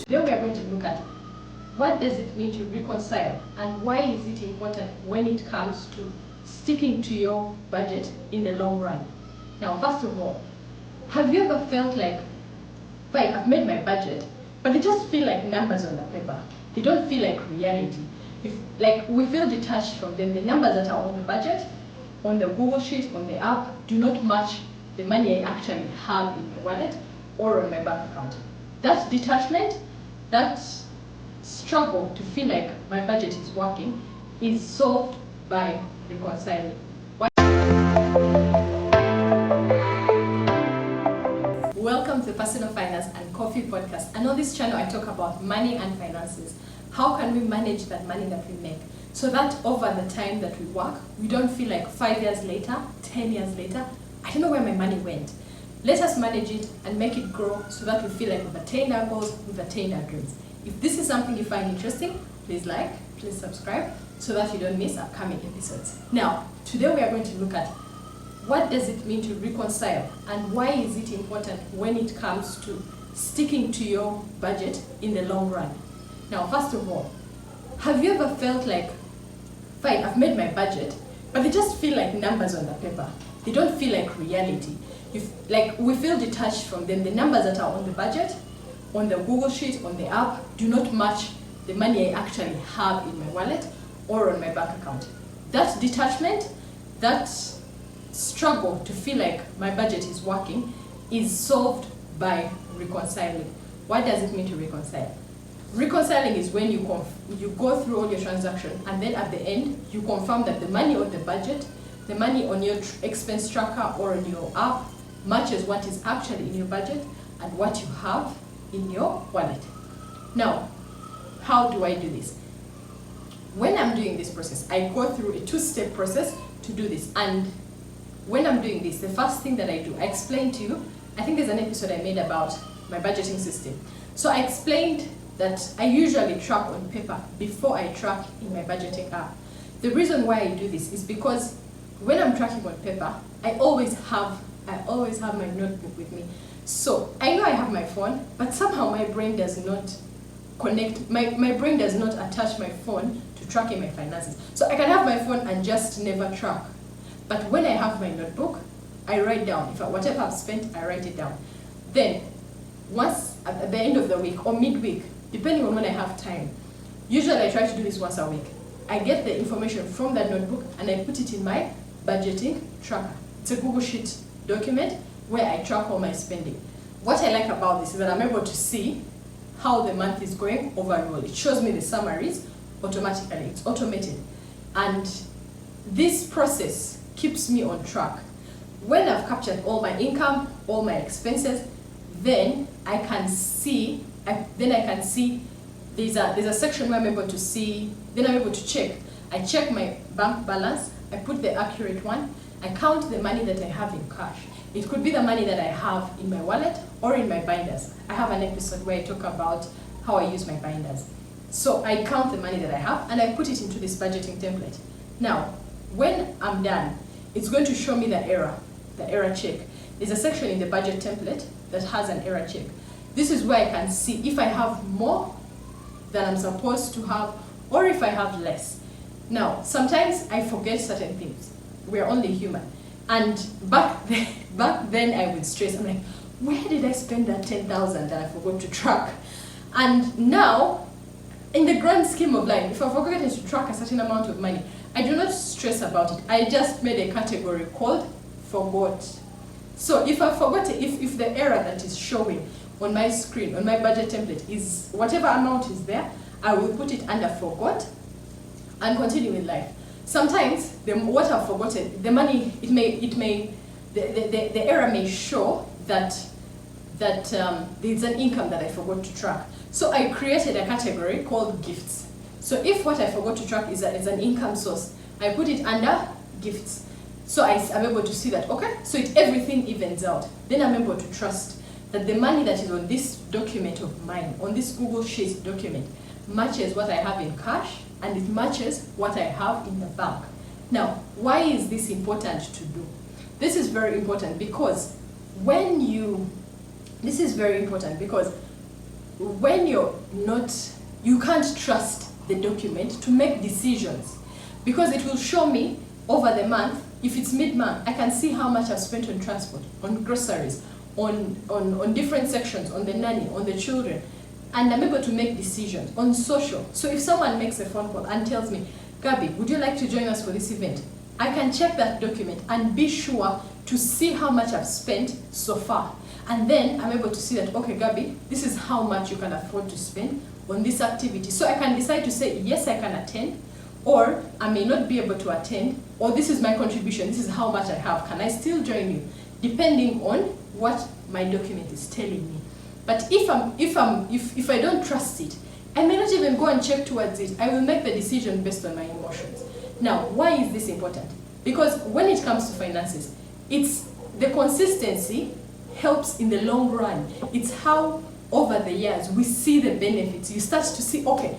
Today we are going to look at what does it mean to reconcile and why is it important when it comes to sticking to your budget in the long run. Now, first of all, have you ever felt like, fine, I've made my budget, but they just feel like numbers on the paper. They don't feel like reality. Like we feel detached from them. The numbers that are on the budget, on the Google sheet, on the app, do not match the money I actually have in my wallet or on my bank account. That detachment, that struggle to feel like my budget is working is solved by reconciling. Welcome to the Personal Finance and Coffee Podcast. And on this channel, I talk about money and finances. How can we manage that money that we make so that over the time that we work, we don't feel like 5 years later, 10 years later, I don't know where my money went. Let us manage it and make it grow so that we feel like we've attained our goals, we've attained our dreams. If this is something you find interesting, please like, please subscribe so that you don't miss upcoming episodes. Now, today we are going to look at what does it mean to reconcile and why is it important when it comes to sticking to your budget in the long run. Now, first of all, have you ever felt like, fine, I've made my budget, but they just feel like numbers on the paper. They don't feel like reality. Like we feel detached from them. The numbers that are on the budget, on the Google sheet, on the app, do not match the money I actually have in my wallet or on my bank account. That detachment, that struggle to feel like my budget is working is solved by reconciling. What does it mean to reconcile? Reconciling is when you go through all your transactions and then at the end you confirm that the money on the budget, the money on your expense tracker or on your app matches what is actually in your budget and what you have in your wallet. Now, how do I do this? When I'm doing this process, I go through a two-step process to do this. And when I'm doing this, the first thing that I do, I explain to you, I think there's an episode I made about my budgeting system. So I explained that I usually track on paper before I track in my budgeting app. The reason why I do this is because when I'm tracking on paper, I always have my notebook with me. So I know I have my phone, but somehow my brain does not connect, my brain does not attach my phone to tracking my finances. So I can have my phone and just never track. But when I have my notebook, I write down. Whatever I've spent, I write it down. Then, once at the end of the week or midweek, depending on when I have time, usually I try to do this once a week. I get the information from that notebook and I put it in my budgeting tracker. It's a Google Sheet document where I track all my spending. What I like about this is that I'm able to see how the month is going overall. It shows me the summaries automatically. It's automated. And this process keeps me on track. When I've captured all my income, all my expenses, then I can see there's a section where I'm able to see, then I'm able to check. I check my bank balance, I put the accurate one, I count the money that I have in cash. It could be the money that I have in my wallet or in my binders. I have an episode where I talk about how I use my binders. So I count the money that I have and I put it into this budgeting template. Now, when I'm done, it's going to show me the error check. There's a section in the budget template that has an error check. This is where I can see if I have more than I'm supposed to have or if I have less. Now, sometimes I forget certain things. We're only human. And back then I would stress. I'm like, where did I spend that 10,000 that I forgot to track? And now, in the grand scheme of life, if I forget to track a certain amount of money, I do not stress about it. I just made a category called forgot. So if I forgot it, if the error that is showing on my screen, on my budget template is whatever amount is there, I will put it under forgot and continue with life. Sometimes what I've forgotten, the money, the error may show that there's an income that I forgot to track. So I created a category called gifts. So if what I forgot to track is an income source, I put it under gifts. So I'm able to see that, okay, so everything evens out. Then I'm able to trust that the money that is on this document of mine, on this Google Sheet document, matches what I have in cash and it matches what I have in the bank. Now, why is this important to do? This is very important because when you can't trust the document to make decisions, because it will show me over the month. If it's mid-month, I can see how much I've spent on transport, on groceries, on different sections, on the nanny, on the children, and I'm able to make decisions on social. So if someone makes a phone call and tells me, Gabby, would you like to join us for this event? I can check that document and be sure to see how much I've spent so far. And then I'm able to see that, okay, Gabby, this is how much you can afford to spend on this activity. So I can decide to say, yes, I can attend, or I may not be able to attend, or this is my contribution, this is how much I have. Can I still join you? Depending on what my document is telling me. But if I don't trust it, I may not even go and check towards it. I will make the decision based on my emotions. Now, why is this important? Because when it comes to finances, it's the consistency helps in the long run. It's how over the years we see the benefits. You start to see, okay,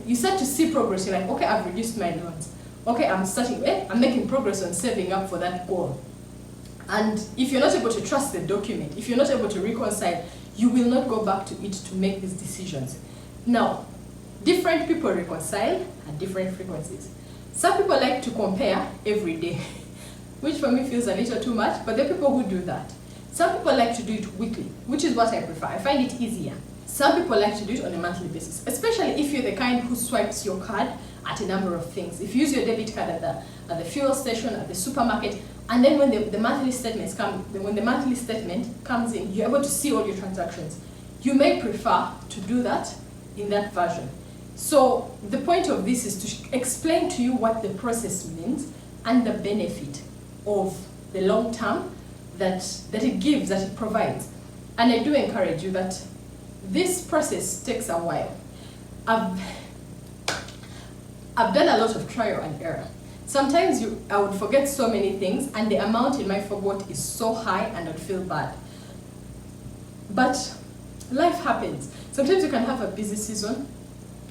you start to see progress. You're like, okay, I've reduced my loans. Okay, I'm making progress on saving up for that goal. And if you're not able to trust the document, if you're not able to reconcile, you will not go back to it to make these decisions. Now, different people reconcile at different frequencies. Some people like to compare every day, which for me feels a little too much, but there are people who do that. Some people like to do it weekly, which is what I prefer. I find it easier. Some people like to do it on a monthly basis, especially if you're the kind who swipes your card at a number of things. If you use your debit card at the fuel station, at the supermarket, and then when the monthly statements when the monthly statement comes in, you're able to see all your transactions. You may prefer to do that in that version. So the point of this is to explain to you what the process means and the benefit of the long term that it gives, that it provides. And I do encourage you that this process takes a while. I've done a lot of trial and error. Sometimes I would forget so many things, and the amount in my forgot is so high and I'd feel bad. But life happens. Sometimes you can have a busy season,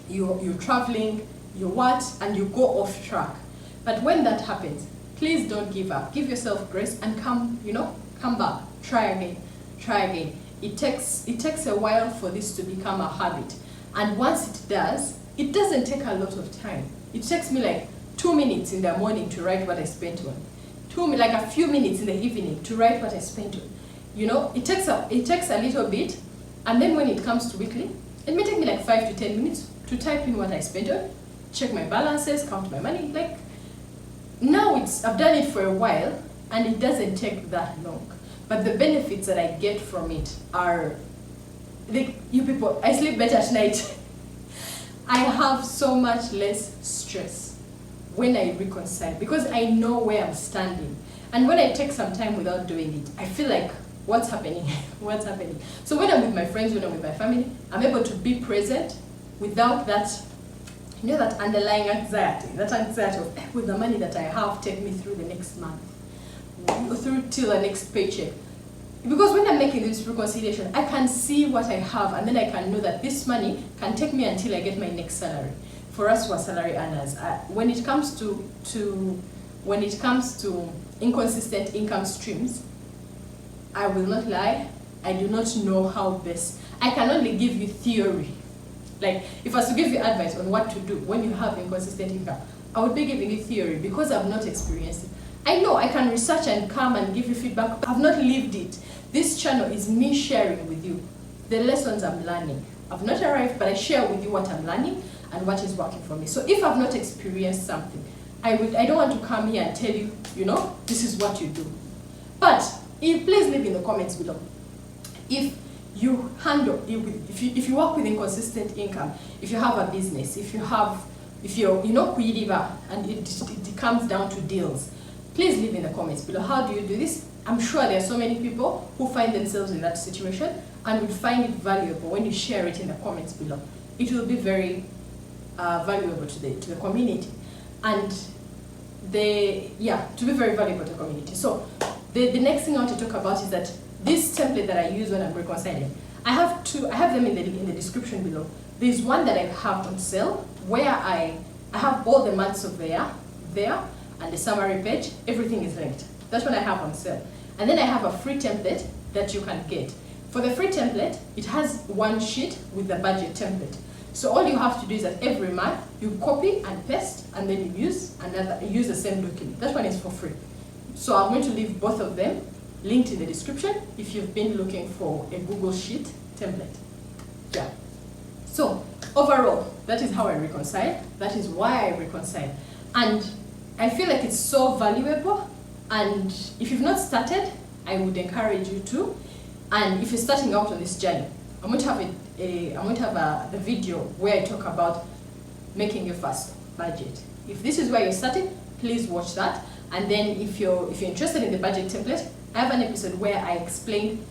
you're traveling, you what, and you go off track. But when that happens, please don't give up. Give yourself grace and come back, try again. It takes a while for this to become a habit. And once it does, it doesn't take a lot of time. It takes me like 2 minutes in the morning to write what I spent on. Like a few minutes in the evening to write what I spent on. It takes a little bit, and then when it comes to weekly, it may take me like 5 to 10 minutes to type in what I spent on, check my balances, count my money. Like, now I've done it for a while, and it doesn't take that long. But the benefits that I get from it are, like, you people, I sleep better at night. I have so much less stress when I reconcile, because I know where I'm standing. And when I take some time without doing it, I feel like, what's happening? What's happening? So when I'm with my friends, when I'm with my family, I'm able to be present without that, that underlying anxiety, of, will the money that I have take me through the next month, through till the next paycheck? Because when I'm making this reconciliation, I can see what I have, and then I can know that this money can take me until I get my next salary. For us who are salary earners, when it comes to inconsistent income streams, I will not lie, I do not know how best. I can only give you theory. Like, if I was to give you advice on what to do when you have inconsistent income, I would be giving you theory because I've not experienced it. I know I can research and come and give you feedback. I've not lived it. This channel is me sharing with you the lessons I'm learning. I've not arrived, but I share with you what I'm learning and what is working for me. So if I've not experienced something, I don't want to come here and tell you, this is what you do. But please leave in the comments below. If you work with inconsistent income, if you have a business, if you're kuidiva and it comes down to deals, please leave in the comments below. How do you do this? I'm sure there are so many people who find themselves in that situation and will find it valuable when you share it in the comments below. It will be very valuable to the community, and to be very valuable to the community. So the next thing I want to talk about is that this template that I use when I'm reconciling, I have them in the description below. There's one that I have on sale where I have all the months of the year there, and the summary page, everything is linked. That's what I have on sale. And then I have a free template that you can get. For the free template, it has one sheet with the budget template. So all you have to do is that every month you copy and paste, and then you use the same document. That one is for free. So I'm going to leave both of them linked in the description if you've been looking for a Google Sheet template. Yeah. So overall, that is how I reconcile. That is why I reconcile. And I feel like it's so valuable. And if you've not started, I would encourage you to. And if you're starting out on this journey, I'm going to have a video where I talk about making your first budget. If this is where you're starting, please watch that. And then if you're interested in the budget template, I have an episode where I explained,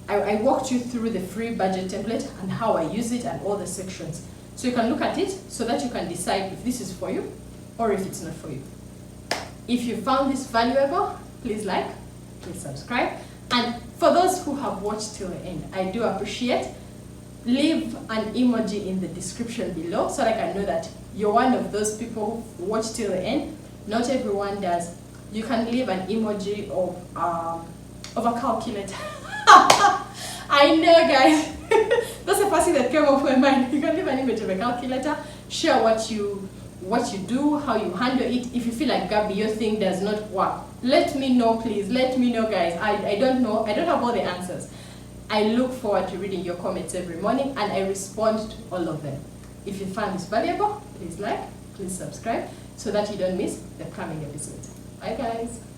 I walked you through the free budget template and how I use it and all the sections. So you can look at it so that you can decide if this is for you or if it's not for you. If you found this valuable, please like, please subscribe. And for those who have watched till the end, I do appreciate. Leave an emoji in the description below so that I can know that you're one of those people who watch till the end. Not everyone does. You can leave an emoji of a calculator. I know, guys. That's the first thing that came off my mind. You can leave an image of a calculator. Share what you do, how you handle it. If you feel like, Gabby, your thing does not work, let me know, please. Let me know, guys. I don't know. I don't have all the answers. I look forward to reading your comments every morning, and I respond to all of them. If you found this valuable, please like, please subscribe, so that you don't miss the coming episodes. Bye, guys.